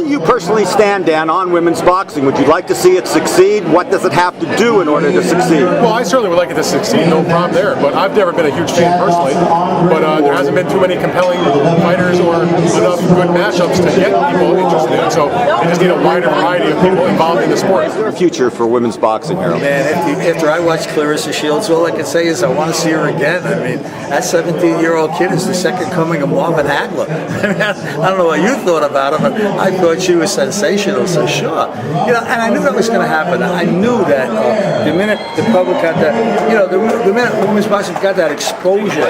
do you personally stand, Dan, on women's boxing? Would you like to see it succeed? What does it have to do in order to succeed? Well, I certainly would like it to succeed, no problem there. But I've never been a huge fan personally. But there hasn't been too many compelling fighters or enough good matchups to get people interested in it. So they just need a wider variety of people involved in the sport. Is there a future for women's boxing, Harold? Man, after I watched Kaliesha Shields, all I can say is I want to see her again. I mean, that 17-year-old kid is the second coming of Marvin Hagler. I mean, I don't know what you thought about her, but I thought she was sensational. So sure, and I knew that was going to happen. I knew that the minute the public got that, the minute women's boxing got that exposure,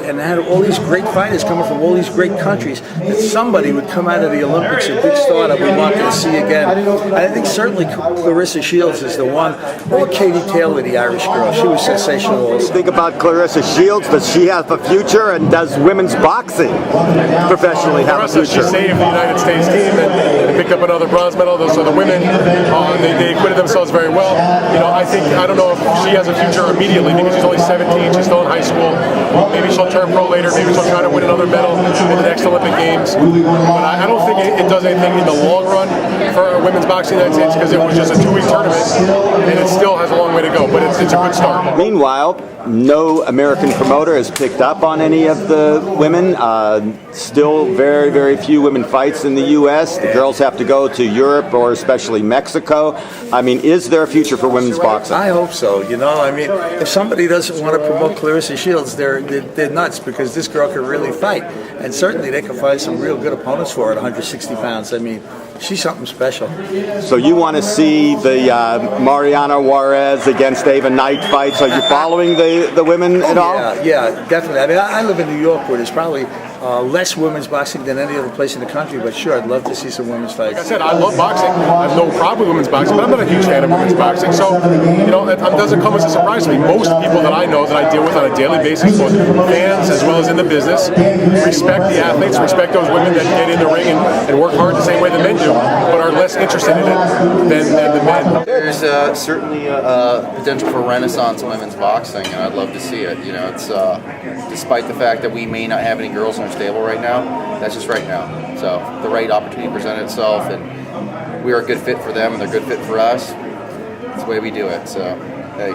and had all these great fighters coming from all these great countries, that somebody would come out of the Olympics, a big star that we wanted to see again. And I think certainly Kaliesha Shields is the one, or Katie Taylor, the Irish girl. She was sensational also. Think about Kaliesha Shields. Does she have a future, and does women's boxing professionally have a future? She saved the United States team and picked up another bronze medal. So the women, they acquitted themselves very well. I don't know if she has a future immediately because she's only 17. She's still in high school. Maybe she'll turn pro later. Maybe she'll try to win another medal in the next Olympic Games. But I don't think it does anything in the long run for women's boxing in the United States because it was just a 2-week tournament and it still has a long way to go. But it's a good start. Meanwhile, no American promoter has picked up on any of the women. Still very, very few women fights in the U.S. The girls have to go to Europe or especially Mexico. I mean, is there a future for women's boxing? I hope so. If somebody doesn't want to promote Kaliesha Shields, they're nuts because this girl can really fight. And certainly they can find some real good opponents for her at 160 pounds. I mean, she's something special. So you want to see the Mariana Juarez against Ava Knight fights? Are you following the women at all? Yeah, definitely. I mean, I live in New York where there's probably less women's boxing than any other place in the country, but sure, I'd love to see some women's fights. Like I said, I love boxing. I have no problem with women's boxing, but I'm not a huge fan of women's boxing. So, it doesn't come as a surprise to me. Most people that I know, that I deal with on a daily basis, both fans as well as in the business, respect the athletes, respect those women that get in the ring and work hard the same way the men do, but are less interested in it than the men. There's certainly a potential for renaissance in women's boxing, and I'd love to see it. It's despite the fact that we may not have any girls in our stable right now, that's just right now. So the right opportunity presented itself, and we are a good fit for them, and they're a good fit for us. It's the way we do it. So, hey.